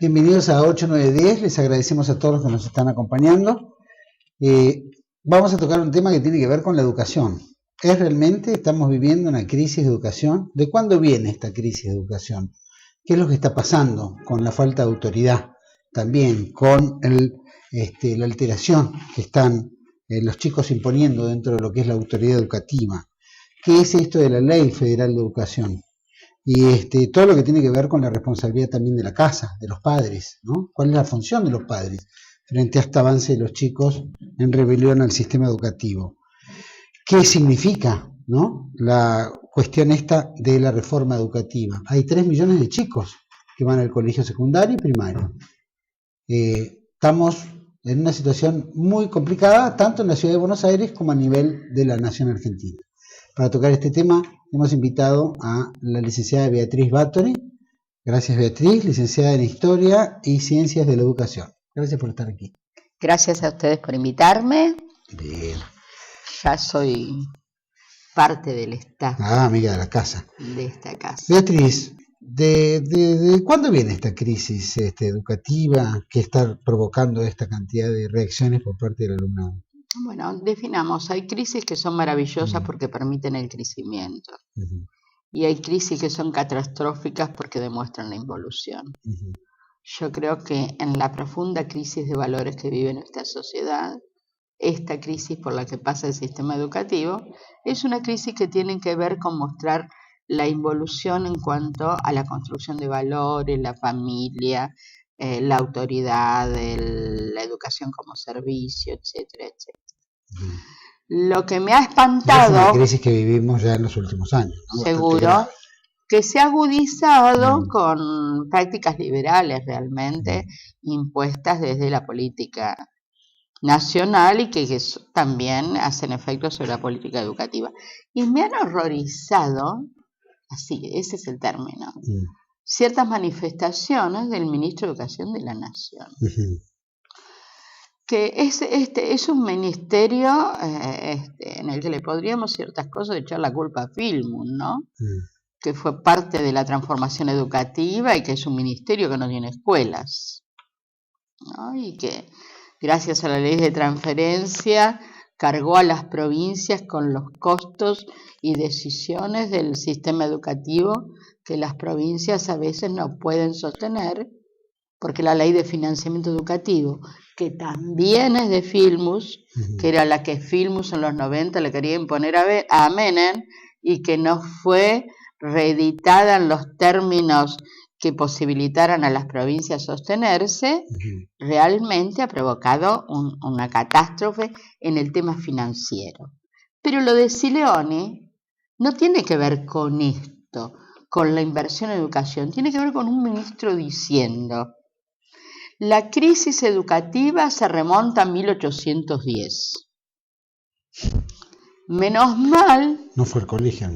Bienvenidos a 8910, les agradecemos a todos los que nos están acompañando. Vamos a tocar un tema que tiene que ver con la educación. ¿Es realmente, estamos viviendo una crisis de educación? ¿De cuándo viene esta crisis de educación? ¿Qué es lo que está pasando con la falta de autoridad? También con la alteración que están los chicos imponiendo dentro de lo que es la autoridad educativa. ¿Qué es esto de la Ley Federal de Educación? Y todo lo que tiene que ver con la responsabilidad también de la casa, de los padres, ¿no? ¿Cuál es la función de los padres frente a este avance de los chicos en rebelión al sistema educativo? ¿Qué significa, ¿no?, la cuestión esta de la reforma educativa? Hay 3 millones de chicos que van al colegio secundario y primario. Estamos en una situación muy complicada, tanto en la ciudad de Buenos Aires como a nivel de la nación argentina. Para tocar este tema hemos invitado a la licenciada Beatriz Báttori. Gracias, Beatriz, licenciada en Historia y Ciencias de la Educación. Gracias por estar aquí. Gracias a ustedes por invitarme. Bien. Ya soy parte del staff. Amiga de la casa. De esta casa. Beatriz, ¿de cuándo viene esta crisis educativa que está provocando esta cantidad de reacciones por parte del alumnado? Bueno, definamos, hay crisis que son maravillosas porque permiten el crecimiento. Y hay crisis que son catastróficas porque demuestran la involución. Yo creo que en la profunda crisis de valores que vive nuestra sociedad, esta crisis por la que pasa el sistema educativo es una crisis que tiene que ver con mostrar la involución en cuanto a la construcción de valores, la familia, la autoridad, la educación como servicio, etcétera, etcétera. Lo que me ha espantado... Es una crisis que vivimos ya en los últimos años, ¿no? Seguro, que se ha agudizado con prácticas liberales realmente impuestas desde la política nacional y que también hacen efecto sobre la política educativa. Y me han horrorizado, así, ese es el término, ciertas manifestaciones del ministro de Educación de la Nación. Que es un ministerio en el que le podríamos ciertas cosas echar la culpa a Filmus, ¿no? Que fue parte de la transformación educativa y que es un ministerio que no tiene escuelas, ¿no? Y que gracias a la ley de transferencia cargó a las provincias con los costos y decisiones del sistema educativo que las provincias a veces no pueden sostener, porque la ley de financiamiento educativo, que también es de Filmus, que era la que Filmus en los 90 le quería imponer a Menem, y que no fue reeditada en los términos que posibilitaran a las provincias sostenerse, realmente ha provocado una catástrofe en el tema financiero. Pero lo de Sileoni no tiene que ver con esto, con la inversión en educación, tiene que ver con un ministro diciendo: la crisis educativa se remonta a 1810. Menos mal... No fue el colegio,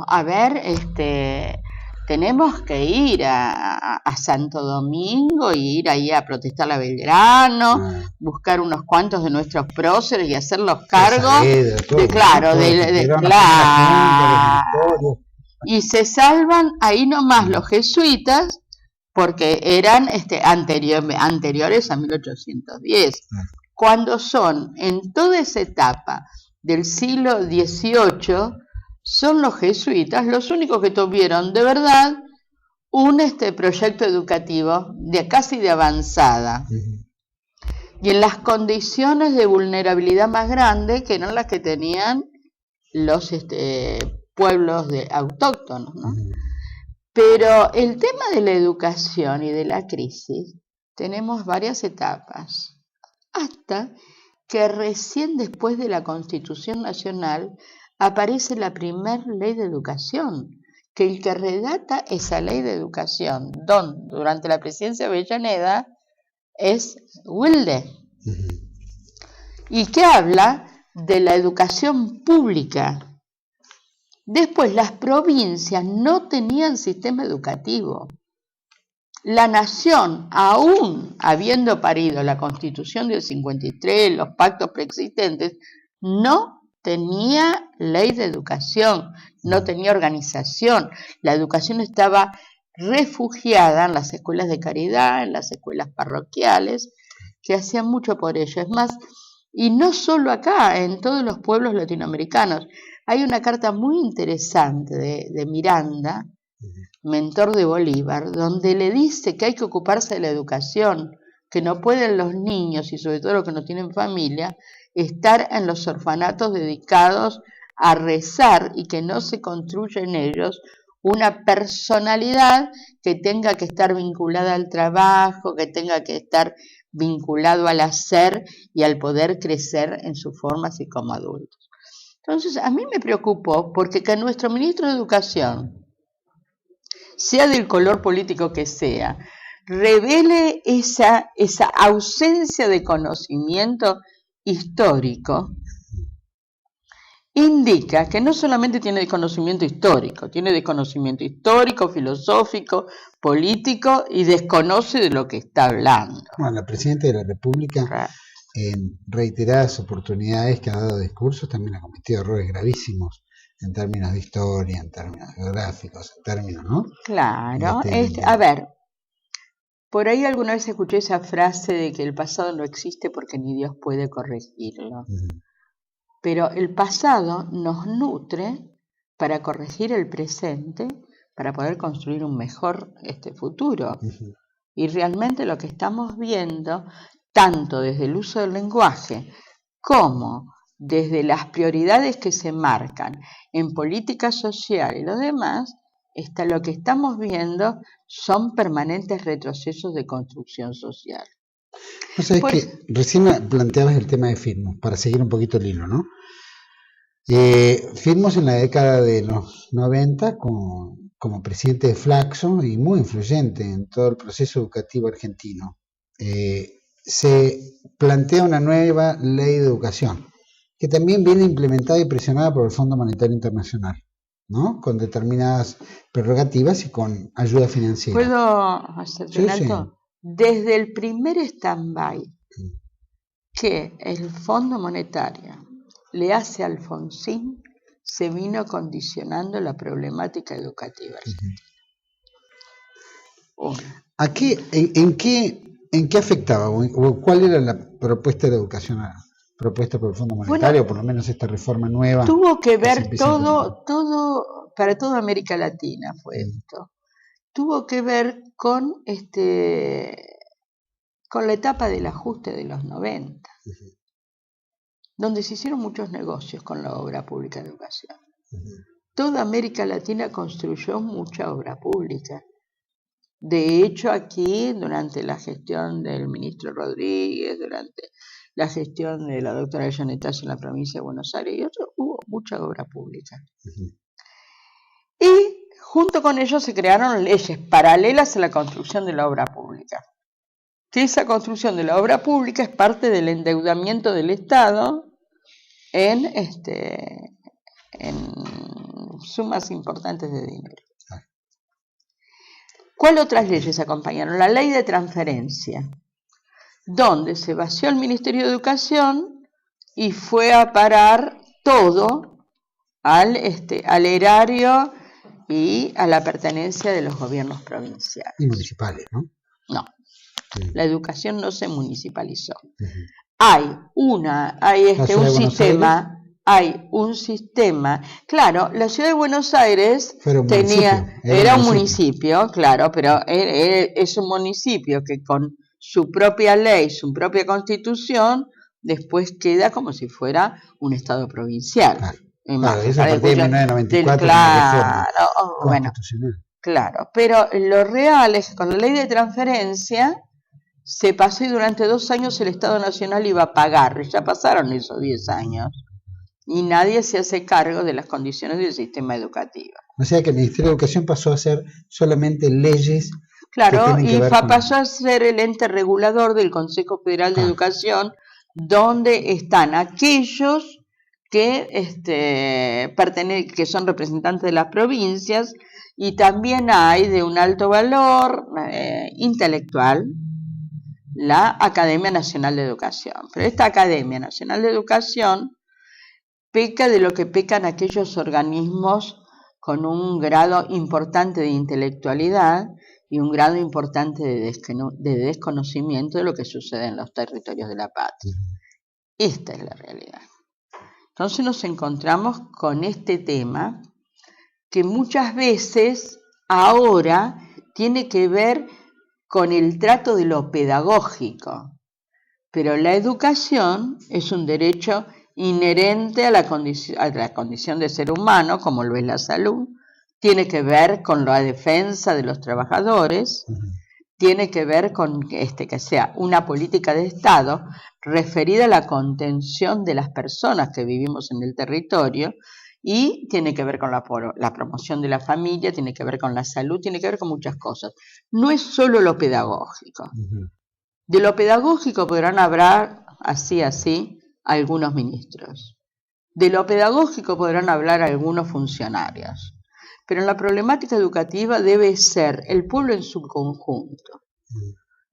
a ver, tenemos que ir a Santo Domingo y ir ahí a protestar a Belgrano, buscar unos cuantos de nuestros próceres y hacerlos cargo y se salvan ahí nomás los jesuitas, porque eran anteriores a 1810, cuando son en toda esa etapa del siglo XVIII, son los jesuitas los únicos que tuvieron de verdad un proyecto educativo casi de avanzada, y en las condiciones de vulnerabilidad más grandes que eran las que tenían los pueblos autóctonos, ¿no? Pero el tema de la educación y de la crisis, tenemos varias etapas, hasta que recién después de la Constitución Nacional aparece la primera ley de educación, que el que redacta esa ley de educación durante la presidencia de Avellaneda es Wilde, y que habla de la educación pública. Después, las provincias no tenían sistema educativo. La nación, aún habiendo parido la Constitución del 53, los pactos preexistentes, no tenía ley de educación, no tenía organización. La educación estaba refugiada en las escuelas de caridad, en las escuelas parroquiales, que hacían mucho por ello. Es más, y no solo acá, en todos los pueblos latinoamericanos. Hay una carta muy interesante de Miranda, mentor de Bolívar, donde le dice que hay que ocuparse de la educación, que no pueden los niños, y sobre todo los que no tienen familia, estar en los orfanatos dedicados a rezar y que no se construye en ellos una personalidad que tenga que estar vinculada al trabajo, que tenga que estar vinculado al hacer y al poder crecer en sus formas y como adultos. Entonces, a mí me preocupó porque que nuestro ministro de Educación, sea del color político que sea, revele esa ausencia de conocimiento histórico, indica que no solamente tiene desconocimiento histórico, tiene desconocimiento histórico, filosófico, político y desconoce de lo que está hablando. Bueno, la Presidenta de la República, en reiteradas oportunidades que ha dado discursos, también ha cometido errores gravísimos en términos de historia, en términos geográficos, en términos, ¿no? Claro, a ver, por ahí alguna vez escuché esa frase de que el pasado no existe porque ni Dios puede corregirlo. Pero el pasado nos nutre para corregir el presente, para poder construir un mejor futuro. Y realmente lo que estamos viendo, tanto desde el uso del lenguaje como desde las prioridades que se marcan en política social y lo demás, lo que estamos viendo son permanentes retrocesos de construcción social. O sea, es que recién planteabas el tema de Firmus, para seguir un poquito el hilo, ¿no? Firmus en la década de los 90 como presidente de Flaxo y muy influyente en todo el proceso educativo argentino. Se plantea una nueva ley de educación, que también viene implementada y presionada por el Fondo Monetario Internacional, ¿no? Con determinadas prerrogativas y con ayuda financiera. ¿Puedo hacer un alto? Sí. Desde el primer stand-by que el Fondo Monetario le hace a Alfonsín, se vino condicionando la problemática educativa argentina. ¿En qué afectaba? ¿O cuál era la propuesta de educación propuesta por el Fondo Monetario, o por lo menos esta reforma nueva? Tuvo que ver todo, para toda América Latina fue esto. Tuvo que ver con la etapa del ajuste de los 90, donde se hicieron muchos negocios con la obra pública de educación. Toda América Latina construyó mucha obra pública. De hecho, aquí, durante la gestión del ministro Rodríguez, durante la gestión de la doctora Janetazo en la provincia de Buenos Aires y otros, hubo mucha obra pública. Y junto con ello se crearon leyes paralelas a la construcción de la obra pública. Que esa construcción de la obra pública es parte del endeudamiento del Estado en sumas importantes de dinero. ¿Cuáles otras leyes acompañaron? La ley de transferencia, donde se vació el Ministerio de Educación y fue a parar todo al erario y a la pertenencia de los gobiernos provinciales. Y municipales, ¿no? No, la educación no se municipalizó. Uh-huh. Hay un sistema, claro, la ciudad de Buenos Aires era un municipio, claro, pero es un municipio que con su propia ley, su propia constitución, después queda como si fuera un estado provincial. Claro, eso a partir de 1994 claro, pero lo real es que con la ley de transferencia se pasó y durante 2 años el Estado Nacional iba a pagar, ya pasaron esos 10 años. Y nadie se hace cargo de las condiciones del sistema educativo. O sea que el Ministerio de Educación pasó a ser solamente leyes. Claro, y pasó a ser el ente regulador del Consejo Federal de Educación, donde están aquellos que que son representantes de las provincias, y también hay de un alto valor intelectual la Academia Nacional de Educación. Pero esta Academia Nacional de Educación peca de lo que pecan aquellos organismos con un grado importante de intelectualidad y un grado importante de desconocimiento de lo que sucede en los territorios de la patria. Esta es la realidad. Entonces nos encontramos con este tema que muchas veces ahora tiene que ver con el trato de lo pedagógico, pero la educación es un derecho inherente a la condición de ser humano, como lo es la salud, tiene que ver con la defensa de los trabajadores, tiene que ver con que sea una política de Estado referida a la contención de las personas que vivimos en el territorio, y tiene que ver con la promoción de la familia, tiene que ver con la salud, tiene que ver con muchas cosas. No es solo lo pedagógico. De lo pedagógico podrán hablar así, algunos ministros. De lo pedagógico podrán hablar algunos funcionarios. Pero en la problemática educativa debe ser el pueblo en su conjunto,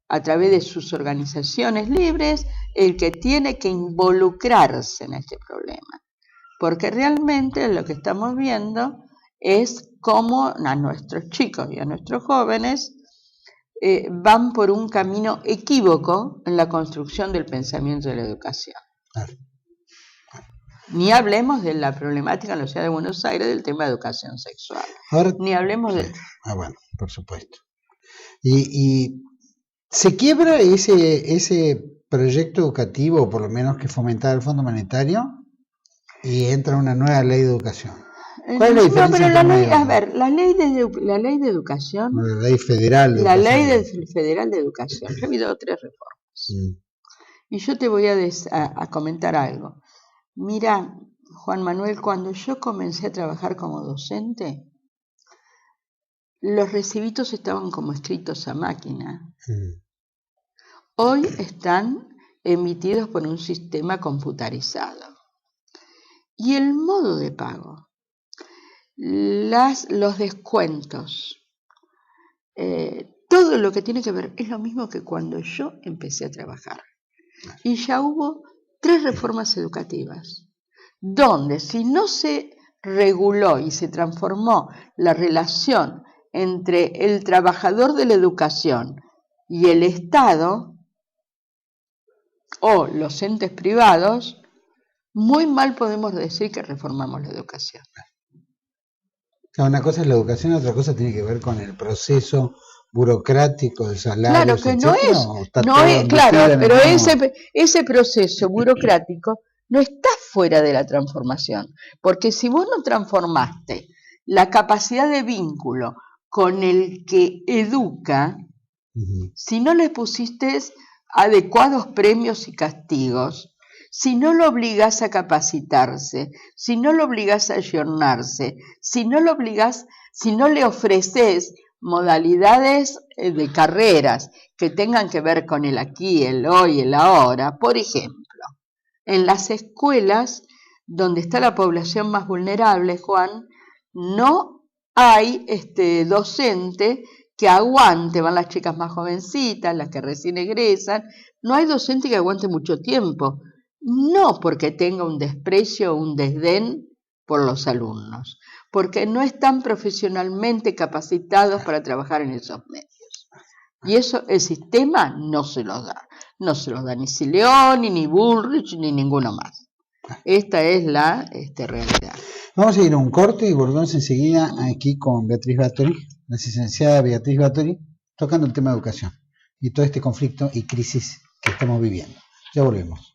a través de sus organizaciones libres, el que tiene que involucrarse en este problema. Porque realmente lo que estamos viendo es cómo a nuestros chicos y a nuestros jóvenes van por un camino equívoco en la construcción del pensamiento de la educación. Ni hablemos de la problemática en la ciudad de Buenos Aires del tema de educación sexual. Ahora, ni hablemos de... bueno, por supuesto. Y se quiebra ese proyecto educativo, o por lo menos que fomentaba el Fondo Monetario, y entra una nueva ley de educación. ¿Cuál es la diferencia? No, pero la ley de educación... La ley federal de la educación. ley federal de educación. Yo he habido 3 reformas. Y yo te voy a comentar algo. Mira, Juan Manuel, cuando yo comencé a trabajar como docente, los recibitos estaban como escritos a máquina. Hoy están emitidos por un sistema computarizado. Y el modo de pago, los descuentos, todo lo que tiene que ver es lo mismo que cuando yo empecé a trabajar. Y ya hubo 3 reformas educativas, donde si no se reguló y se transformó la relación entre el trabajador de la educación y el Estado o los entes privados, muy mal podemos decir que reformamos la educación. Una cosa es la educación, otra cosa tiene que ver con el proceso burocrático de salarios. Claro que no es, claro, pero ese proceso burocrático no está fuera de la transformación, porque si vos no transformaste la capacidad de vínculo con el que educa, si no le pusiste adecuados premios y castigos, si no lo obligás a capacitarse, si no lo obligás a ayornarse, si no le ofreces modalidades de carreras que tengan que ver con el aquí, el hoy, el ahora. Por ejemplo, en las escuelas donde está la población más vulnerable, Juan, no hay docente que aguante, van las chicas más jovencitas, las que recién egresan, no hay docente que aguante mucho tiempo, no porque tenga un desprecio o un desdén por los alumnos, porque no están profesionalmente capacitados para trabajar en esos medios. Y eso el sistema no se los da. No se los da ni Sileoni, ni Bullrich, ni ninguno más. Esta es la realidad. Vamos a ir a un corte y volvemos enseguida aquí con Beatriz Bathory, la licenciada Beatriz Bathory, tocando el tema de educación y todo este conflicto y crisis que estamos viviendo. Ya volvemos.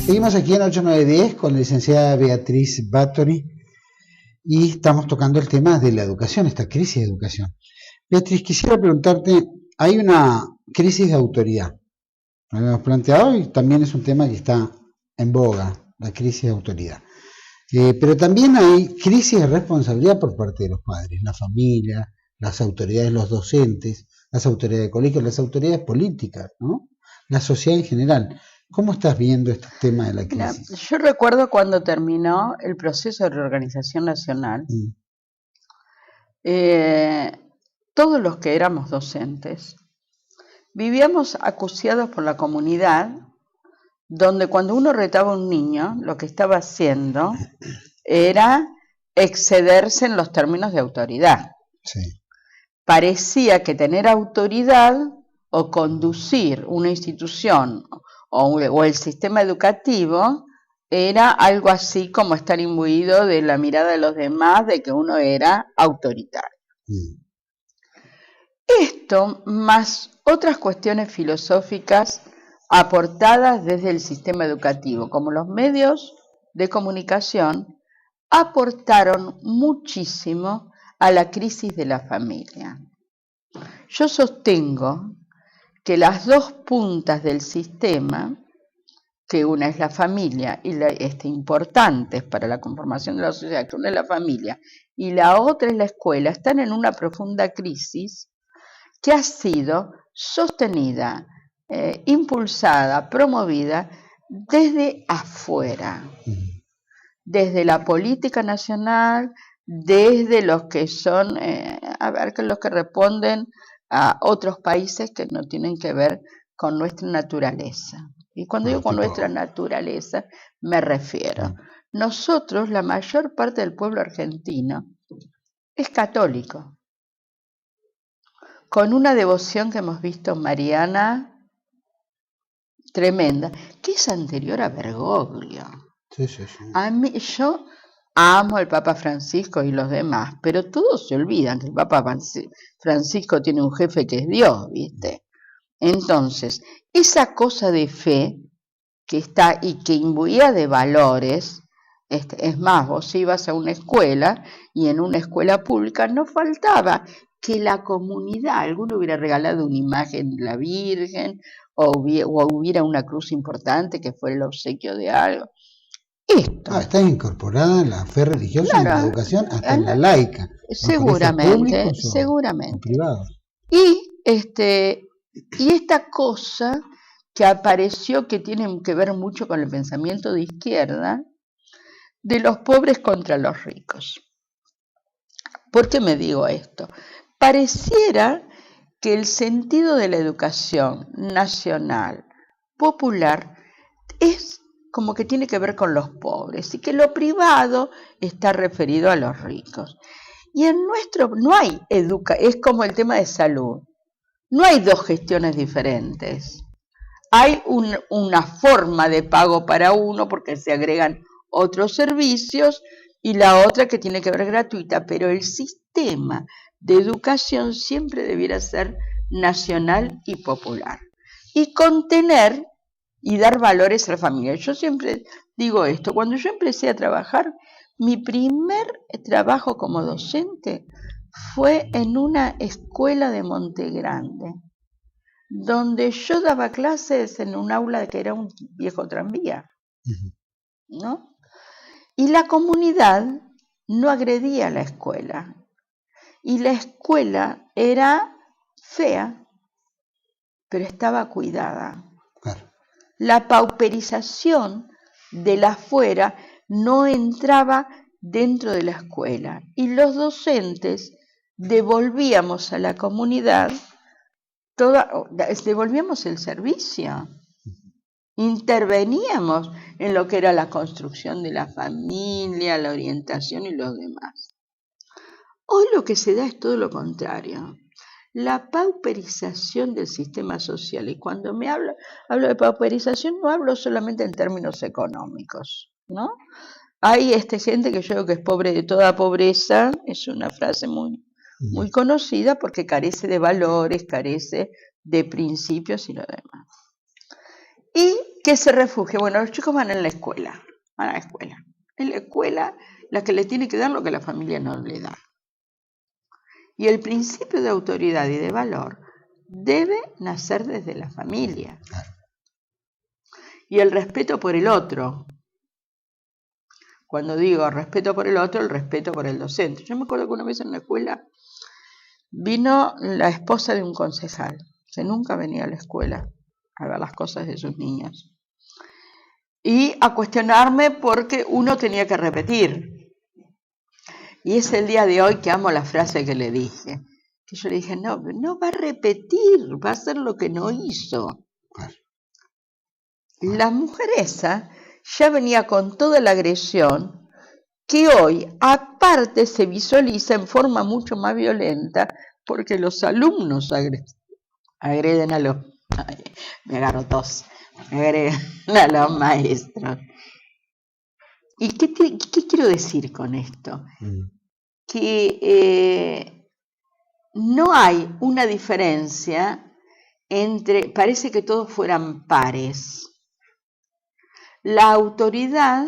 Seguimos aquí en 8910 con la licenciada Beatriz Bathory y estamos tocando el tema de la educación, esta crisis de educación. Beatriz, quisiera preguntarte, hay una crisis de autoridad, lo hemos planteado y también es un tema que está en boga, la crisis de autoridad. Pero también hay crisis de responsabilidad por parte de los padres, la familia, las autoridades, los docentes, las autoridades de colegio, las autoridades políticas, ¿no? La sociedad en general. ¿Cómo estás viendo este tema de la Mira, crisis? yo recuerdo cuando terminó el proceso de reorganización nacional, todos los que éramos docentes vivíamos acuciados por la comunidad, donde cuando uno retaba a un niño, lo que estaba haciendo era excederse en los términos de autoridad. Sí. Parecía que tener autoridad o conducir una institución o el sistema educativo era algo así como estar imbuido de la mirada de los demás, de que uno era autoritario. Esto, más otras cuestiones filosóficas aportadas desde el sistema educativo, como los medios de comunicación, aportaron muchísimo a la crisis de la familia. Yo sostengo que las dos puntas del sistema, que una es la familia y importantes para la conformación de la sociedad, que una es la familia y la otra es la escuela, están en una profunda crisis que ha sido sostenida, impulsada, promovida desde afuera, desde la política nacional, desde los que son, los que responden a otros países que no tienen que ver con nuestra naturaleza. Y cuando digo con nuestra naturaleza, me refiero. Nosotros, la mayor parte del pueblo argentino, es católico, con una devoción que hemos visto mariana tremenda, que es anterior a Bergoglio. Sí. A mí, yo amo al Papa Francisco y los demás, pero todos se olvidan que el Papa Francisco tiene un jefe que es Dios, ¿viste? Entonces, esa cosa de fe que está y que imbuía de valores, es más, vos ibas a una escuela y en una escuela pública no faltaba que la comunidad, alguno hubiera regalado una imagen de la Virgen o hubiera una cruz importante que fuera el obsequio de algo. Esto. Está incorporada la fe religiosa en la educación, hasta en la laica. Seguramente. O privado. Y esta cosa que apareció, que tiene que ver mucho con el pensamiento de izquierda, de los pobres contra los ricos. ¿Por qué me digo esto? Pareciera que el sentido de la educación nacional, popular, es como que tiene que ver con los pobres y que lo privado está referido a los ricos. Y en nuestro no hay es como el tema de salud. No hay dos gestiones diferentes. Hay una forma de pago para uno porque se agregan otros servicios y la otra que tiene que ver gratuita, pero el sistema de educación siempre debiera ser nacional y popular y contener y dar valores a la familia. Yo siempre digo esto, cuando yo empecé a trabajar, mi primer trabajo como docente fue en una escuela de Monte Grande, donde yo daba clases en un aula que era un viejo tranvía, ¿no? Y la comunidad no agredía a la escuela, y la escuela era fea, pero estaba cuidada. Claro. La pauperización de la afuera no entraba dentro de la escuela, y los docentes devolvíamos a la comunidad devolvíamos el servicio, interveníamos en lo que era la construcción de la familia, la orientación y los demás. Hoy lo que se da es todo lo contrario, la pauperización del sistema social. Y cuando hablo de pauperización, no hablo solamente en términos económicos, ¿no? Hay gente que yo digo que es pobre de toda pobreza, es una frase muy conocida porque carece de valores, carece de principios y lo demás. Y que se refugia. Bueno, los chicos van a la escuela. En la escuela, la que le tiene que dar lo que la familia no le da. Y el principio de autoridad y de valor debe nacer desde la familia. Y el respeto por el otro. Cuando digo respeto por el otro, el respeto por el docente. Yo me acuerdo que una vez en la escuela vino la esposa de un concejal, que nunca venía a la escuela a ver las cosas de sus niños. y a cuestionarme porque uno tenía que repetir. Y es el día de hoy que amo la frase que le dije. Que yo le dije, no va a repetir, va a hacer lo que no hizo. La mujer esa ya venía con toda la agresión que hoy aparte se visualiza en forma mucho más violenta porque los alumnos agreden a los... Ay, me agarro tos. Agreden a los maestros. ¿Y qué quiero decir con esto? Que no hay una diferencia entre... Parece que todos fueran pares. La autoridad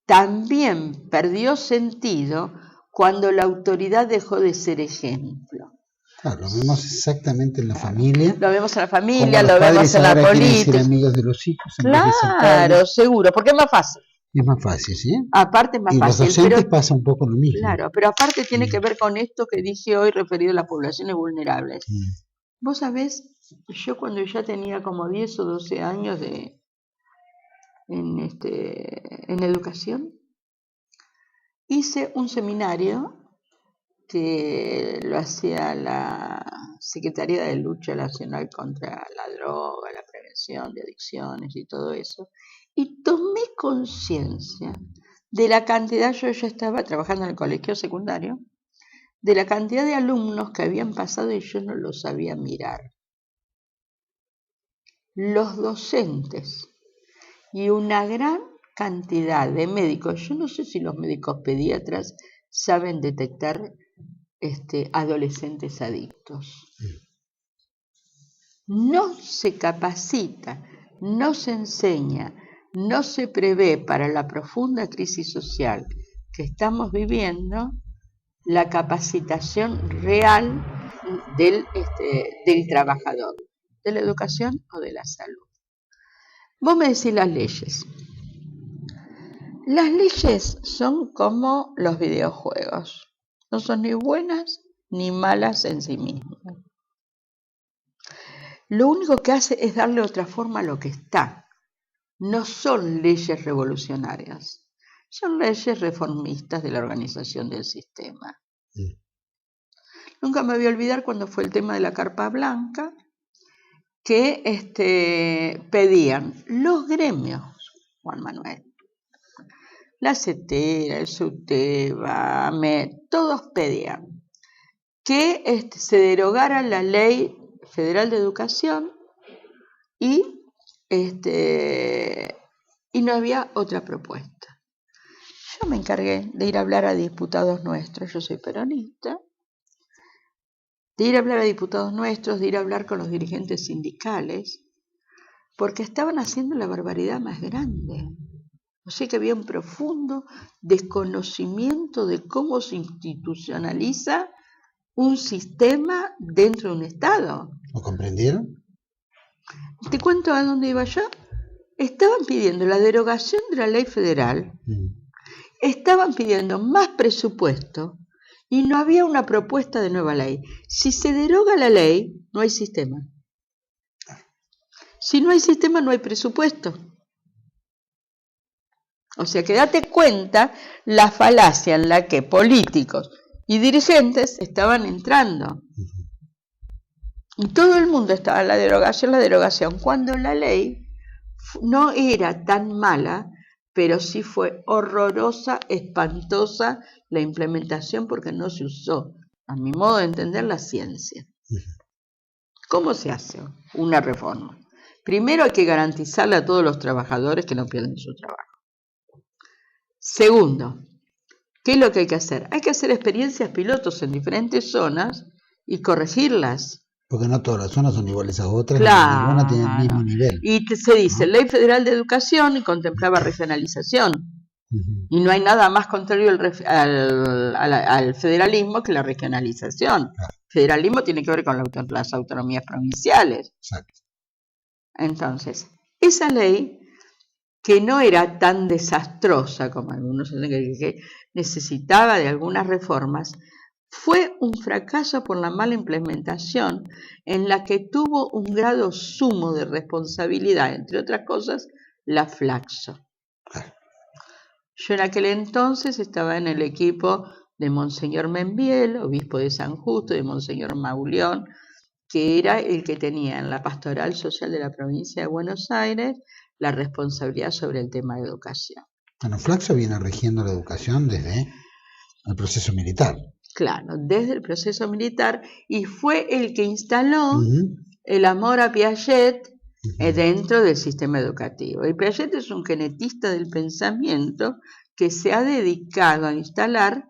también perdió sentido cuando la autoridad dejó de ser ejemplo. Claro, lo vemos exactamente en la familia. Lo vemos en la familia, lo vemos en la política. Ser amigos de los hijos. Claro, seguro, porque es más fácil. Es más fácil, ¿sí? Aparte es más fácil. Y los docentes pasa un poco lo mismo. Claro, pero aparte tiene que ver con esto que dije hoy referido a las poblaciones vulnerables. Vos sabés, yo cuando ya tenía como 10 o 12 años en educación, hice un seminario que lo hacía la Secretaría de Lucha Nacional contra la Droga, la prevención de adicciones y todo eso, y tomé conciencia de la cantidad, yo ya estaba trabajando en el colegio secundario, de la cantidad de alumnos que habían pasado y yo no los sabía mirar. Los docentes y una gran cantidad de médicos, yo no sé si los médicos pediatras saben detectar adolescentes adictos. No se capacita, no se enseña, no se prevé para la profunda crisis social que estamos viviendo la capacitación real del trabajador, de la educación o de la salud. Vos me decís las leyes. Las leyes son como los videojuegos. No son ni buenas ni malas en sí mismas. Lo único que hace es darle otra forma a lo que está. No son leyes revolucionarias. Son leyes reformistas de la organización del sistema. Nunca me voy a olvidar cuando fue el tema de la carpa blanca, que pedían los gremios, Juan Manuel, la CETERA, el SUTEBA, todos pedían que se derogara la Ley Federal de Educación y no había otra propuesta. Yo me encargué de ir a hablar a diputados nuestros, yo soy peronista, de ir a hablar a diputados nuestros, de ir a hablar con los dirigentes sindicales, porque estaban haciendo la barbaridad más grande. O sea que había un profundo desconocimiento de cómo se institucionaliza un sistema dentro de un Estado. ¿Lo comprendieron? ¿Te cuento a dónde iba yo? Estaban pidiendo la derogación de la ley federal, estaban pidiendo más presupuesto y no había una propuesta de nueva ley. Si se deroga la ley, no hay sistema. Si no hay sistema, no hay presupuesto. O sea que date cuenta la falacia en la que políticos y dirigentes estaban entrando. Y todo el mundo estaba en la derogación, cuando la ley no era tan mala, pero sí fue horrorosa, espantosa la implementación porque no se usó, a mi modo de entender, la ciencia. ¿Cómo se hace una reforma? Primero hay que garantizarle a todos los trabajadores que no pierden su trabajo. Segundo, ¿qué es lo que hay que hacer? Hay que hacer experiencias pilotos en diferentes zonas y corregirlas. Porque no todas las zonas son iguales a otras, claro, ninguna tiene el mismo nivel. Y se dice Ley Federal de Educación y contemplaba regionalización. Y no hay nada más contrario al federalismo que la regionalización. Claro. Federalismo tiene que ver con las autonomías provinciales. Exacto. Entonces, esa ley, que no era tan desastrosa como algunos dicen que necesitaba de algunas reformas, fue un fracaso por la mala implementación en la que tuvo un grado sumo de responsabilidad, entre otras cas, la Flaxo. Yo en aquel entonces estaba en el equipo de Monseñor Membiel, obispo de San Justo, de Monseñor Mauleón, que era el que tenía en la pastoral social de la provincia de Buenos Aires la responsabilidad sobre el tema de educación. Bueno, Flaxo viene rigiendo la educación desde el proceso militar. Claro, desde el proceso militar, y fue el que instaló el amor a Piaget dentro del sistema educativo. Y Piaget es un genetista del pensamiento que se ha dedicado a instalar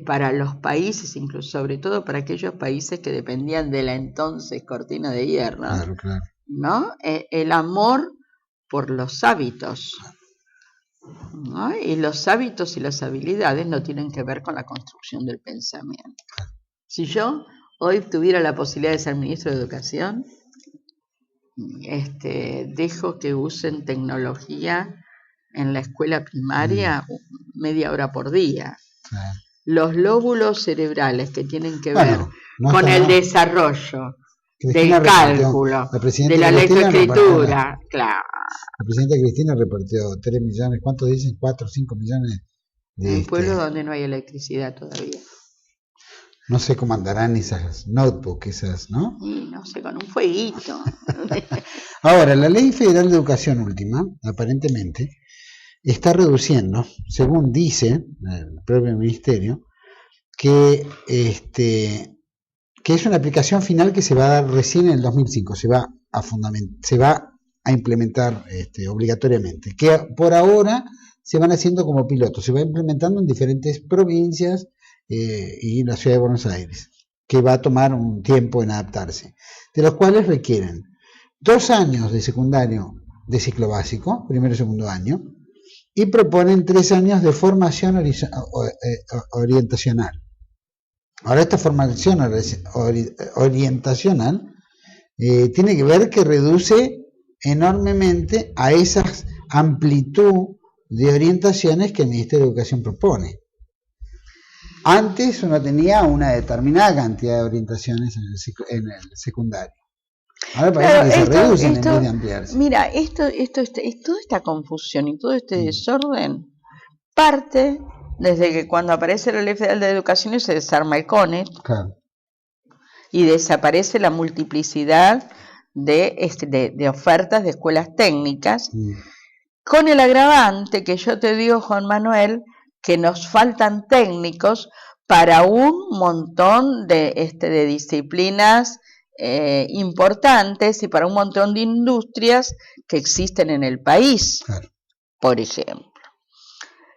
para los países, incluso sobre todo para aquellos países que dependían de la entonces cortina de hierro, claro. ¿no? El amor por los hábitos, ¿no? Y los hábitos y las habilidades no tienen que ver con la construcción del pensamiento. Si yo hoy tuviera la posibilidad de ser ministro de Educación, dejo que usen tecnología en la escuela primaria media hora por día. Los lóbulos cerebrales que tienen que ver con el desarrollo Cristina del cálculo, de la lectoescritura, claro. La presidenta Cristina repartió 3 millones, ¿cuántos dicen? 4 o 5 millones de... En pueblos donde no hay electricidad todavía. No sé cómo andarán esas notebooks, esas, ¿no? Sí, no sé, con un fueguito. Ahora, la Ley Federal de Educación última, aparentemente, está reduciendo, según dice el propio ministerio, que es una aplicación final que se va a dar recién en el 2005, se va a implementar obligatoriamente, que por ahora se van haciendo como pilotos, se va implementando en diferentes provincias y la ciudad de Buenos Aires, que va a tomar un tiempo en adaptarse, de los cuales requieren 2 años de secundario de ciclo básico, primero y segundo año, y proponen 3 años de formación orientacional. Ahora, esta formación orientacional tiene que ver que reduce enormemente a esa amplitud de orientaciones que el Ministerio de Educación propone. Antes uno tenía una determinada cantidad de orientaciones en el secundario. Ahora parece que se reducen en vez de ampliarse. Mira, toda esta confusión y todo este desorden parte desde que cuando aparece la Ley Federal de Educación y se desarma el CONET, claro, y desaparece la multiplicidad de ofertas de escuelas técnicas, con el agravante que yo te digo, Juan Manuel, que nos faltan técnicos para un montón de disciplinas importantes y para un montón de industrias que existen en el país. claro. Por ejemplo,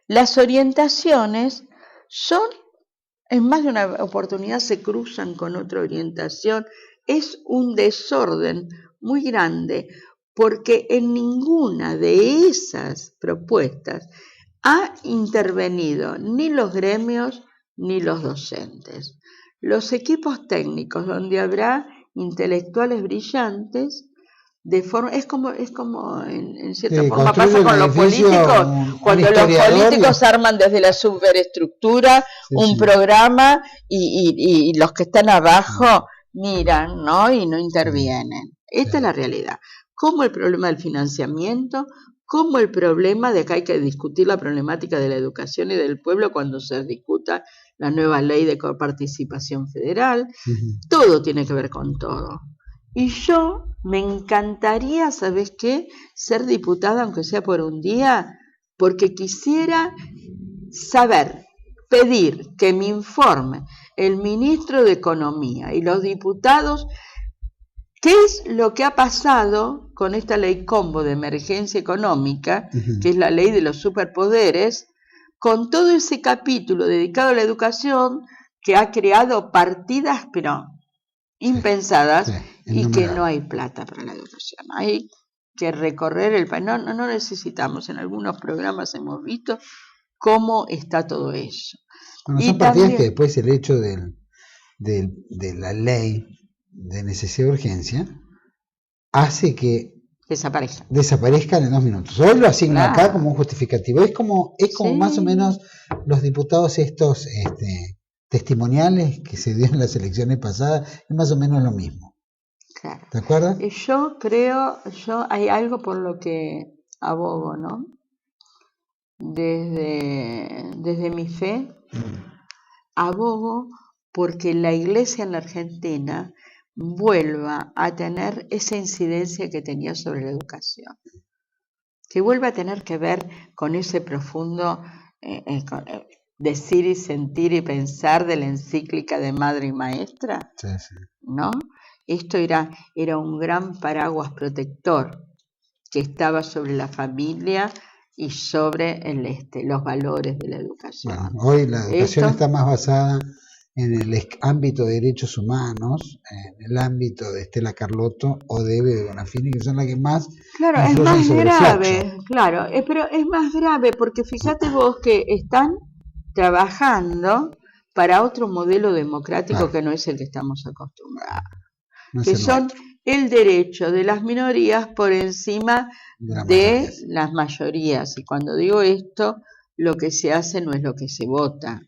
las orientaciones son, en más de una oportunidad se cruzan con otra orientación. Es un desorden muy grande porque en ninguna de esas propuestas ha intervenido ni los gremios ni los docentes. Los equipos técnicos donde habrá intelectuales brillantes, es como en cierta forma pasa con los políticos, cuando los políticos arman desde la superestructura un programa y los que están abajo miran, ¿no? Y no intervienen. Esta es la realidad. Como el problema del financiamiento, como el problema de que hay que discutir la problemática de la educación y del pueblo cuando se discuta la nueva ley de coparticipación federal. Todo tiene que ver con todo. Y yo me encantaría, ¿sabes qué? Ser diputada, aunque sea por un día, porque quisiera saber, pedir que me informe el ministro de Economía y los diputados qué es lo que ha pasado con esta ley combo de emergencia económica, que es la ley de los superpoderes, con todo ese capítulo dedicado a la educación que ha creado partidas, pero impensadas, y que no hay plata para la educación. Hay que recorrer el país. No necesitamos, en algunos programas hemos visto cómo está todo eso. Bueno, son partidas que después el hecho de la ley de necesidad de urgencia hace que desaparezcan en 2 minutos. Hoy lo asignan acá como un justificativo. Es como más o menos los diputados estos testimoniales que se dieron en las elecciones pasadas, es más o menos lo mismo. Claro. ¿Te acuerdas? Yo hay algo por lo que abogo, ¿no? desde mi fe, abogo porque la Iglesia en la Argentina vuelva a tener esa incidencia que tenía sobre la educación, que vuelva a tener que ver con ese profundo decir y sentir y pensar de la encíclica de Madre y Maestra, Sí, sí. ¿no? Esto era un gran paraguas protector que estaba sobre la familia y sobre los valores de la educación. Bueno, hoy la educación Esto, está más basada en el ámbito de derechos humanos, en el ámbito de Estela Carlotto o de Eve Bonafini, que son las que más claro, es influyen más sobre el grave, flacho. claro, pero es más grave porque fíjate vos que están trabajando para otro modelo democrático Claro, que no es el que estamos acostumbrados, no es que el son nuestro, el derecho de las minorías por encima de las de mayorías. las mayorías. Y cuando digo esto, lo que se hace no es lo que se vota,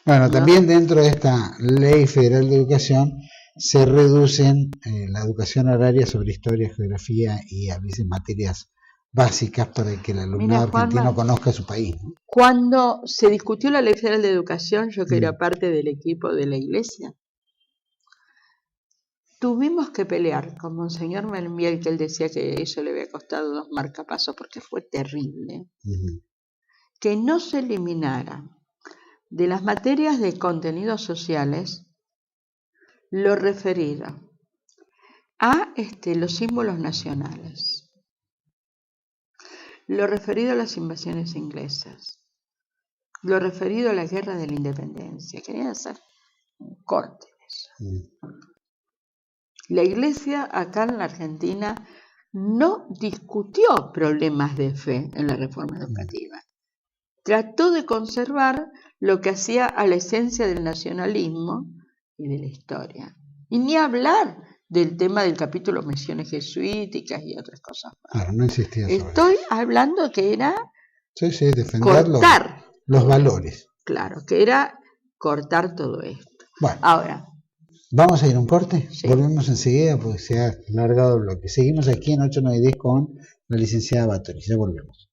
Bueno, ¿no? también dentro de esta Ley Federal de Educación se reducen la educación horaria sobre historia, geografía y a veces materias básicas para que el alumnado Mira, argentino Juanma, conozca su país, ¿no? cuando se discutió la Ley Federal de Educación, yo que era Mm, parte del equipo de la Iglesia, tuvimos que pelear con Monseñor Melmiel, que él decía que eso le había costado 2 marcapasos porque fue terrible, que no se eliminara de las materias de contenidos sociales lo referido a los símbolos nacionales, lo referido a las invasiones inglesas, lo referido a la guerra de la independencia. Querían hacer un corte de eso. La Iglesia acá en la Argentina no discutió problemas de fe en la reforma educativa. Trató de conservar lo que hacía a la esencia del nacionalismo y de la historia. Y ni hablar del tema del capítulo misiones jesuíticas y otras cosas más. Claro, no insistía sobre eso. Estoy hablando que era Sí, sí, defender cortar los valores. Claro, que era cortar todo esto. Bueno, Ahora, vamos a ir a un corte, sí. Volvemos enseguida porque se ha alargado el bloque. Seguimos aquí en 8910 con la licenciada Báthory, ya volvemos.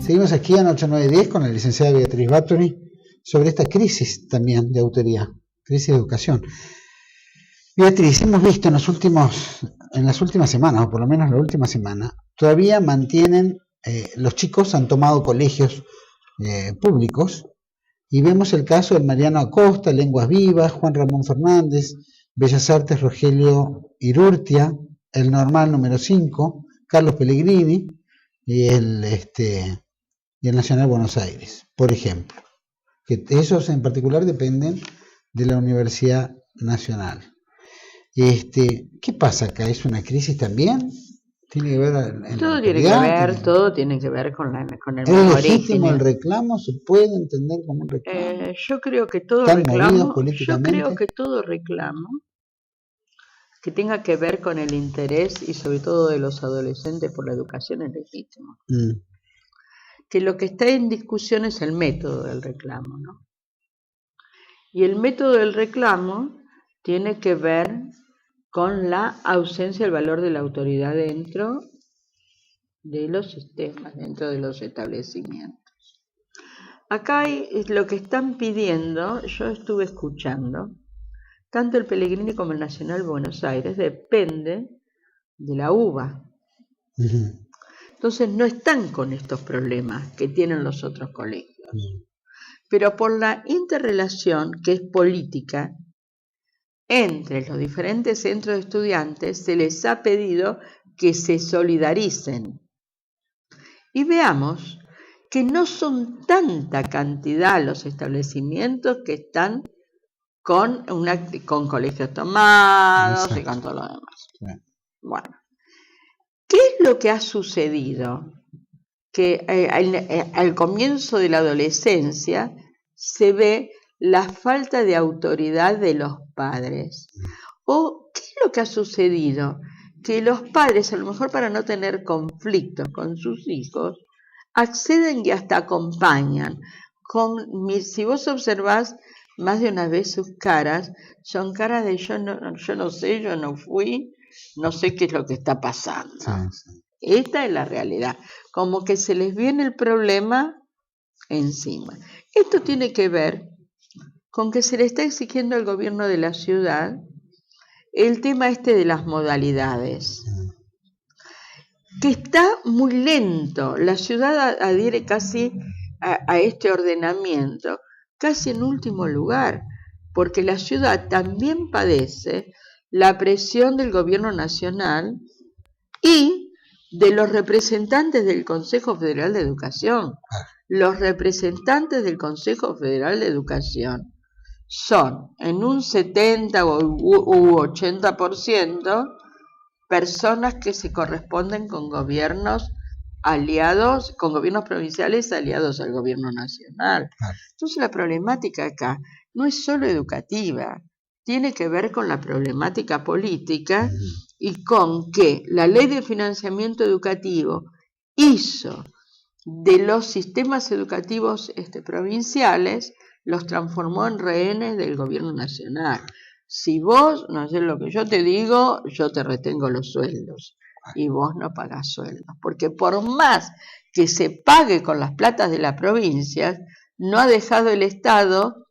Seguimos aquí en 8910 con la licenciada Beatriz Báthory sobre esta crisis también de autoría, crisis de educación. Beatriz, hemos visto en las últimas semanas, o por lo menos la última semana, todavía mantienen, los chicos han tomado colegios públicos y vemos el caso de Mariano Acosta, Lenguas Vivas, Juan Ramón Fernández, Bellas Artes Rogelio Irurtia, el Normal número 5, Carlos Pellegrini y el Nacional Buenos Aires, por ejemplo, que esos en particular dependen de la Universidad Nacional. ¿Qué pasa acá? ¿Es una crisis también? ¿Tiene que ver en todo la tiene que autoridad? ver, todo tiene que ver con el ¿Es mismo legítimo origen. el reclamo? ¿Se puede entender como un reclamo? Yo creo que todo ¿Están movidos reclamo, políticamente? que tenga que ver con el interés y sobre todo de los adolescentes por la educación es legítimo. Que lo que está en discusión es el método del reclamo, ¿no? Y el método del reclamo tiene que ver con la ausencia del valor de la autoridad dentro de los sistemas, dentro de los establecimientos. Acá lo que están pidiendo, yo estuve escuchando, tanto el Pellegrini como el Nacional Buenos Aires depende de la UBA. Entonces no están con estos problemas que tienen los otros colegios. Pero por la interrelación que es política entre los diferentes centros de estudiantes se les ha pedido que se solidaricen. Y veamos que no son tanta cantidad los establecimientos que están con colegios tomados. Exacto. Y con todo lo demás. Sí. Bueno, ¿qué es lo que ha sucedido? Que al comienzo de la adolescencia se ve la falta de autoridad de los padres. ¿O qué es lo que ha sucedido? que los padres, a lo mejor para no tener conflictos con sus hijos, acceden y hasta acompañan. Si vos observás más de una vez sus caras, son caras de yo no sé, yo no fui, no sé qué es lo que está pasando. Sí. Esta es la realidad, como que se les viene el problema encima. Esto tiene que ver con que se le está exigiendo al gobierno de la ciudad el tema de las modalidades, que está muy lento. La ciudad adhiere casi a este ordenamiento, casi en último lugar, porque la ciudad también padece la presión del gobierno nacional y de los representantes del Consejo Federal de Educación. Los representantes del Consejo Federal de Educación son en un 70 u 80% personas que se corresponden con gobiernos aliados, con gobiernos provinciales aliados al gobierno nacional. Entonces la problemática acá no es solo educativa, tiene que ver con la problemática política y con que la ley de financiamiento educativo hizo de los sistemas educativos provinciales, los transformó en rehenes del gobierno nacional. Si vos no haces lo que yo te digo, yo te retengo los sueldos y vos no pagás sueldos. Porque por más que se pague con las platas de las provincias, no ha dejado el Estado,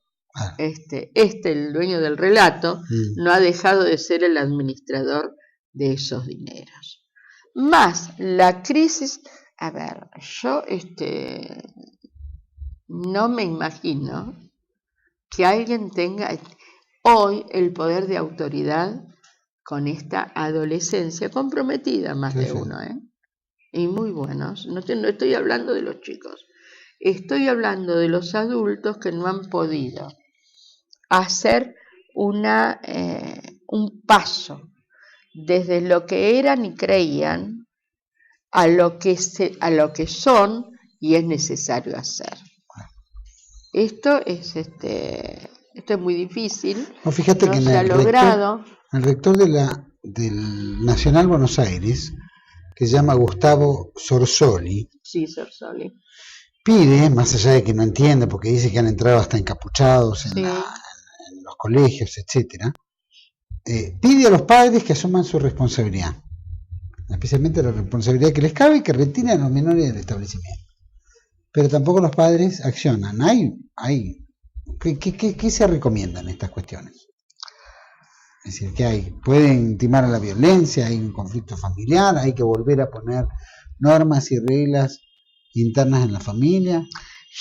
el dueño del relato, no ha dejado de ser el administrador de esos dineros. Más la crisis, a ver, yo no me imagino que alguien tenga hoy el poder de autoridad con esta adolescencia comprometida, más de uno, y muy buenos. No estoy hablando de los chicos, estoy hablando de los adultos que no han podido hacer un paso desde lo que eran y creían a lo que son y es necesario hacer. Esto es muy difícil. No, fíjate no que se ha logrado. El rector del Nacional Buenos Aires, que se llama Gustavo Sorsoli, sí, Sorsoli, pide, más allá de que no entiende, porque dice que han entrado hasta encapuchados en los colegios, etcétera, pide a los padres que asuman su responsabilidad, especialmente la responsabilidad que les cabe y que retiren a los menores del establecimiento. Pero tampoco los padres accionan. ¿Qué se recomienda en estas cuestiones? Es decir, ¿qué pueden intimar a la violencia, hay un conflicto familiar, hay que volver a poner normas y reglas internas en la familia.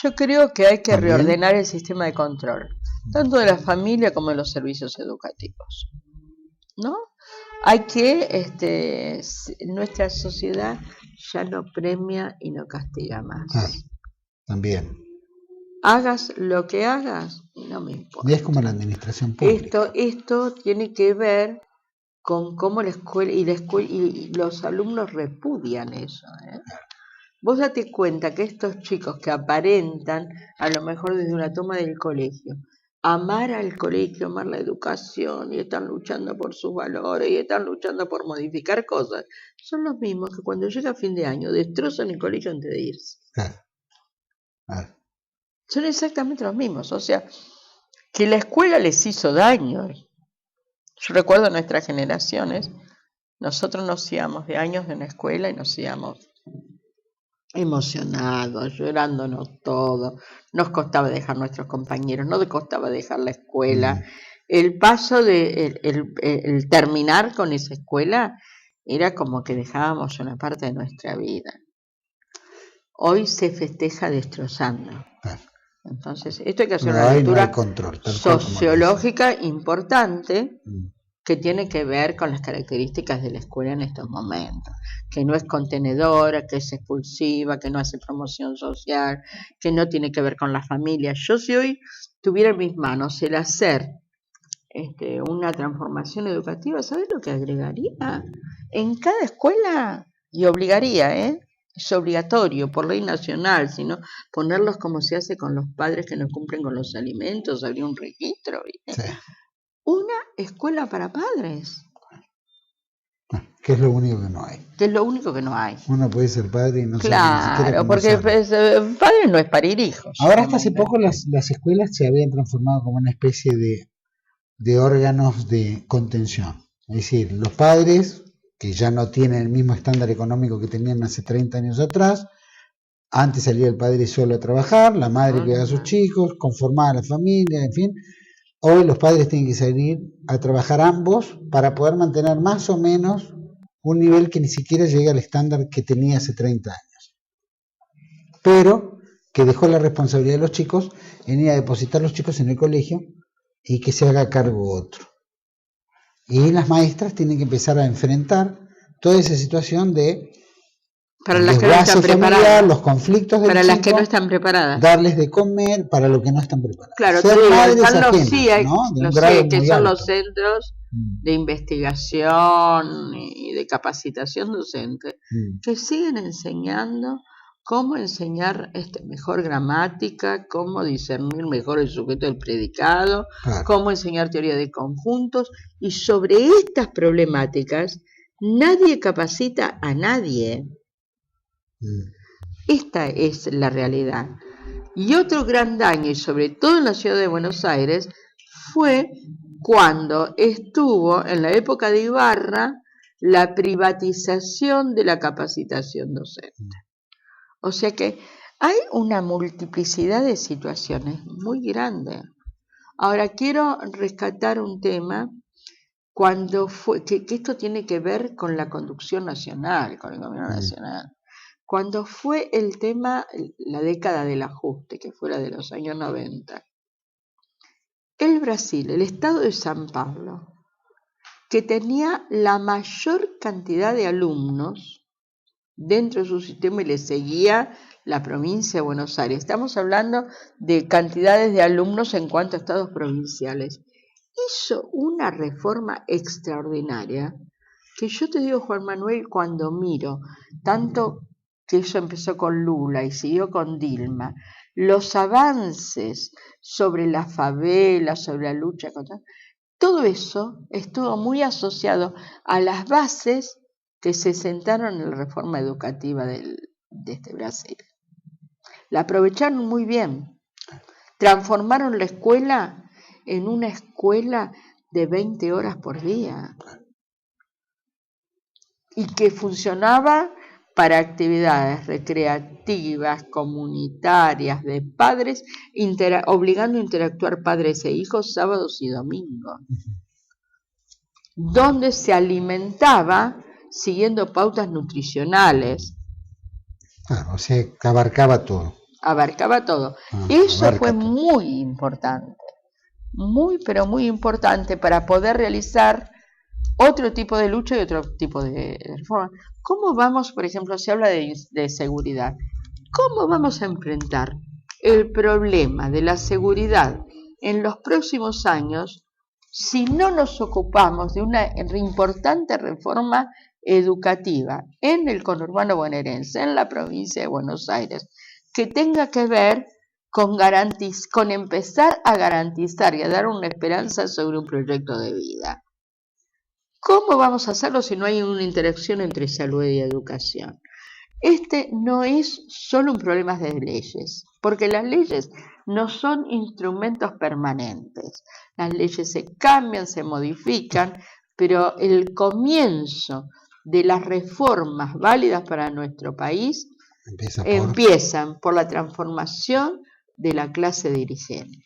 Yo creo que hay que reordenar el sistema de control, tanto de la familia como de los servicios educativos, ¿no? Hay que, nuestra sociedad ya no premia y no castiga más. También. Hagas lo que hagas, no me importa. Y es como la administración pública. Esto tiene que ver con cómo la escuela y los alumnos repudian eso. Vos date cuenta que estos chicos que aparentan, a lo mejor desde una toma del colegio, amar al colegio, amar la educación, y están luchando por sus valores, y están luchando por modificar cosas, son los mismos que cuando llega fin de año destrozan el colegio antes de irse. Son exactamente los mismos, o sea, que la escuela les hizo daño. Yo recuerdo nuestras generaciones, nosotros nos íbamos de años de una escuela y nos íbamos emocionados, llorándonos todo, nos costaba dejar nuestros compañeros, no nos costaba dejar la escuela. El paso el terminar con esa escuela era como que dejábamos una parte de nuestra vida. Hoy se festeja destrozando. Entonces, esto hay que hacer una lectura sociológica importante que tiene que ver con las características de la escuela en estos momentos, que no es contenedora, que es expulsiva, que no hace promoción social, que no tiene que ver con la familia. Yo, si hoy tuviera en mis manos el hacer una transformación educativa, ¿sabes lo que agregaría? En cada escuela, y obligaría, es obligatorio por ley nacional, sino ponerlos como se hace con los padres que no cumplen con los alimentos, abrir un registro, ¿viste? Sí. Una escuela para padres. Que es lo único que no hay. Que es lo único que no hay. Uno puede ser padre y no sabe ni siquiera Claro, cómo porque hacerlo. padre no es parir hijos. Ahora hasta hace poco las escuelas se habían transformado como una especie de órganos de contención. Es decir, los padres, que ya no tienen el mismo estándar económico que tenían hace 30 años atrás, antes salía el padre solo a trabajar, la madre cuidaba a sus chicos, conformaba la familia, en fin. Hoy los padres tienen que salir a trabajar ambos para poder mantener más o menos un nivel que ni siquiera llega al estándar que tenía hace 30 años. Pero que dejó la responsabilidad de los chicos en ir a depositar los chicos en el colegio y que se haga cargo otro. Y las maestras tienen que empezar a enfrentar toda esa situación de para las que no están familiar, preparadas, los conflictos del para chico, las que no están preparadas, darles de comer para lo que no están preparadas. Claro, ser madres están los ajenas, CIEC, ¿no? los CIEC, que son los centros de investigación y de capacitación docente, que siguen enseñando cómo enseñar mejor gramática, cómo discernir mejor el sujeto del predicado, claro, cómo enseñar teoría de conjuntos, y sobre estas problemáticas nadie capacita a nadie. Esta es la realidad. Y otro gran daño, y sobre todo en la ciudad de Buenos Aires, fue cuando estuvo en la época de Ibarra la privatización de la capacitación docente. O sea que hay una multiplicidad de situaciones muy grande. Ahora quiero rescatar un tema cuando fue que esto tiene que ver con la conducción nacional, con el gobierno nacional. Cuando fue el tema, la década del ajuste, que fue la de los años 90, el Brasil, el estado de San Pablo, que tenía la mayor cantidad de alumnos dentro de su sistema y le seguía la provincia de Buenos Aires. Estamos hablando de cantidades de alumnos en cuanto a estados provinciales. Hizo una reforma extraordinaria que yo te digo, Juan Manuel, cuando miro tanto que eso empezó con Lula y siguió con Dilma, los avances sobre la favela, sobre la lucha contra... Todo eso estuvo muy asociado a las bases que se sentaron en la reforma educativa de Brasil. La aprovecharon muy bien. Transformaron la escuela en una escuela de 20 horas por día y que funcionaba para actividades recreativas, comunitarias, de padres, obligando a interactuar padres e hijos sábados y domingos, donde se alimentaba siguiendo pautas nutricionales. O sea, abarcaba todo. Abarcaba todo. Eso fue muy importante, muy, pero muy importante para poder realizar otro tipo de lucha y otro tipo de reforma. ¿Cómo vamos, por ejemplo, se habla de seguridad? ¿Cómo vamos a enfrentar el problema de la seguridad en los próximos años si no nos ocupamos de una importante reforma educativa en el conurbano bonaerense, en la provincia de Buenos Aires, que tenga que ver con empezar a garantizar y a dar una esperanza sobre un proyecto de vida? ¿Cómo vamos a hacerlo si no hay una interacción entre salud y educación? Este no es solo un problema de leyes, porque las leyes no son instrumentos permanentes. Las leyes se cambian, se modifican, pero el comienzo de las reformas válidas para nuestro país empiezan por la transformación de la clase dirigente.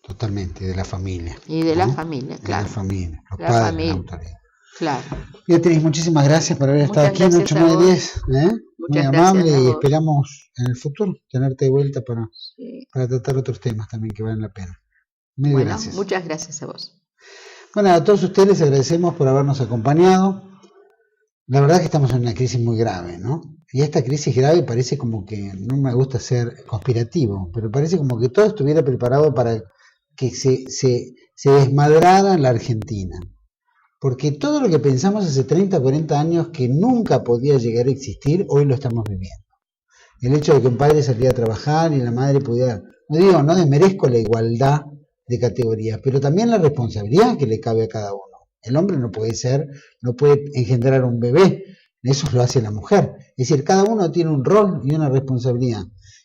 Totalmente, de la familia. Y de la familia, claro. De la familia, los la padres, familia, la autoridad. Claro. Beatriz, muchísimas gracias por haber estado aquí en 8-9-10. Muy amable, y esperamos en el futuro tenerte de vuelta para tratar otros temas también que valen la pena. Mil gracias. Muchas gracias a vos. Bueno, a todos ustedes les agradecemos por habernos acompañado. La verdad que estamos en una crisis muy grave, ¿no? Y esta crisis grave parece como que, no me gusta ser conspirativo, pero parece como que todo estuviera preparado para que se desmadrara la Argentina. Porque todo lo que pensamos hace 30, 40 años que nunca podía llegar a existir, hoy lo estamos viviendo. El hecho de que un padre saliera a trabajar y la madre pudiera... No desmerezco la igualdad de categorías, pero también la responsabilidad que le cabe a cada uno. El hombre no puede engendrar un bebé, eso lo hace la mujer. Es decir, cada uno tiene un rol y una responsabilidad.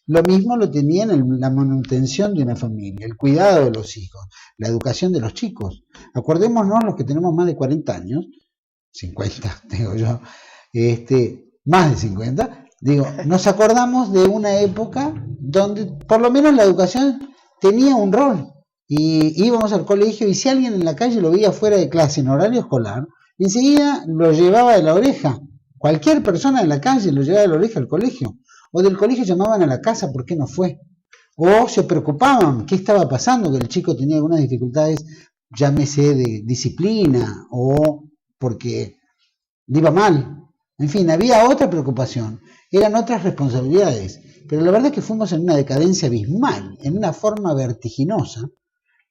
Lo mismo lo tenía en la manutención de una familia, el cuidado de los hijos, la educación de los chicos. Acordémonos los que tenemos más de 40 años, 50, digo yo, más de 50, nos acordamos de una época donde por lo menos la educación tenía un rol. Y íbamos al colegio y si alguien en la calle lo veía fuera de clase en horario escolar, enseguida lo llevaba de la oreja. Cualquier persona en la calle lo llevaba de la oreja al colegio. O del colegio llamaban a la casa, ¿por qué no fue? O se preocupaban, ¿qué estaba pasando? Que el chico tenía algunas dificultades, llámese de disciplina o porque le iba mal. En fin, había otra preocupación, eran otras responsabilidades. Pero la verdad es que fuimos en una decadencia abismal, en una forma vertiginosa,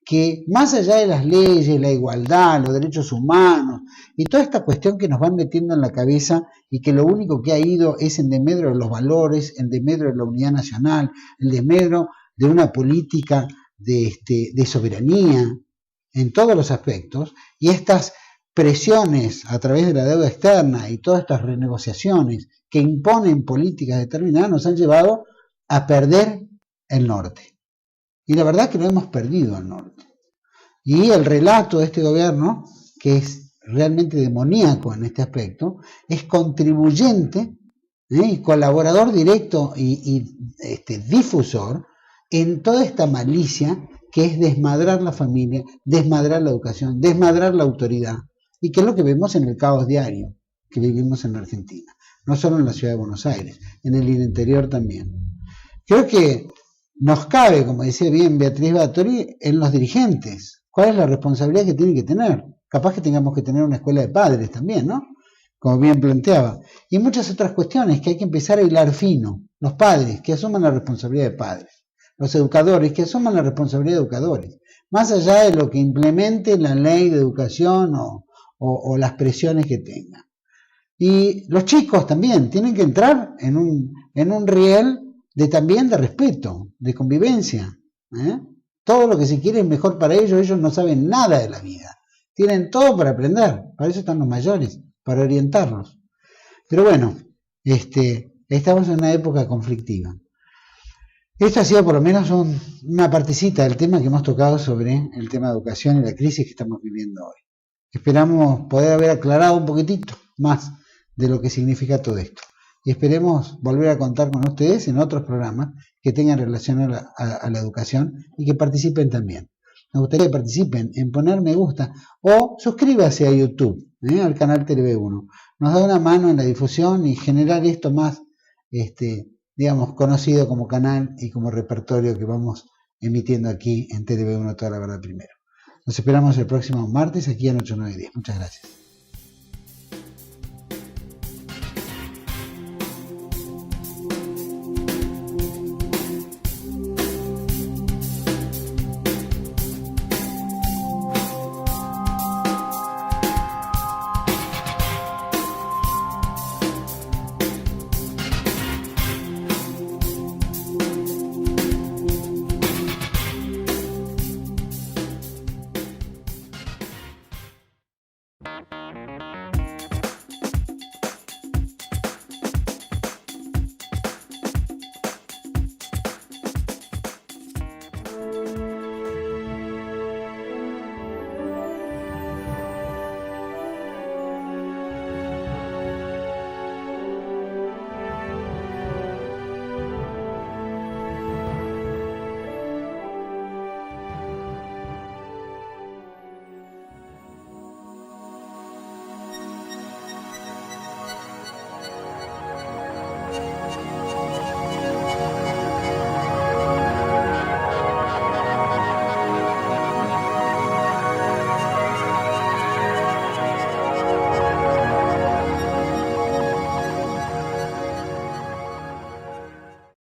que más allá de las leyes, la igualdad, los derechos humanos y toda esta cuestión que nos van metiendo en la cabeza y que lo único que ha ido es en desmedro de los valores, en desmedro de la unidad nacional, en desmedro de una política de soberanía en todos los aspectos, y estas presiones a través de la deuda externa y todas estas renegociaciones que imponen políticas determinadas nos han llevado a perder el norte. Y la verdad es que lo hemos perdido al norte. Y el relato de este gobierno, que es realmente demoníaco en este aspecto, es contribuyente y colaborador directo y difusor en toda esta malicia que es desmadrar la familia, desmadrar la educación, desmadrar la autoridad, y que es lo que vemos en el caos diario que vivimos en la Argentina, no solo en la ciudad de Buenos Aires, en el interior también. Creo que nos cabe, como decía bien Beatriz Báthory, en los dirigentes. ¿Cuál es la responsabilidad que tienen que tener? Capaz que tengamos que tener una escuela de padres también, ¿no? Como bien planteaba. Y muchas otras cuestiones que hay que empezar a hilar fino. Los padres, que asuman la responsabilidad de padres. Los educadores, que asuman la responsabilidad de educadores. Más allá de lo que implemente la ley de educación o las presiones que tengan. Y los chicos también tienen que entrar en un riel también de respeto, de convivencia. Todo lo que se quiere es mejor para ellos no saben nada de la vida. Tienen todo para aprender, para eso están los mayores, para orientarlos. Pero bueno, estamos en una época conflictiva. Esto ha sido por lo menos una partecita del tema que hemos tocado sobre el tema de educación y la crisis que estamos viviendo hoy. Esperamos poder haber aclarado un poquitito más de lo que significa todo esto. Y esperemos volver a contar con ustedes en otros programas que tengan relación a la educación y que participen también. Me gustaría que participen en poner me gusta o suscríbase a YouTube, al canal TV1. Nos da una mano en la difusión y generar esto más, conocido como canal y como repertorio que vamos emitiendo aquí en TV1 Toda la Verdad Primero. Nos esperamos el próximo martes aquí en 8, 9 y 10. Muchas gracias.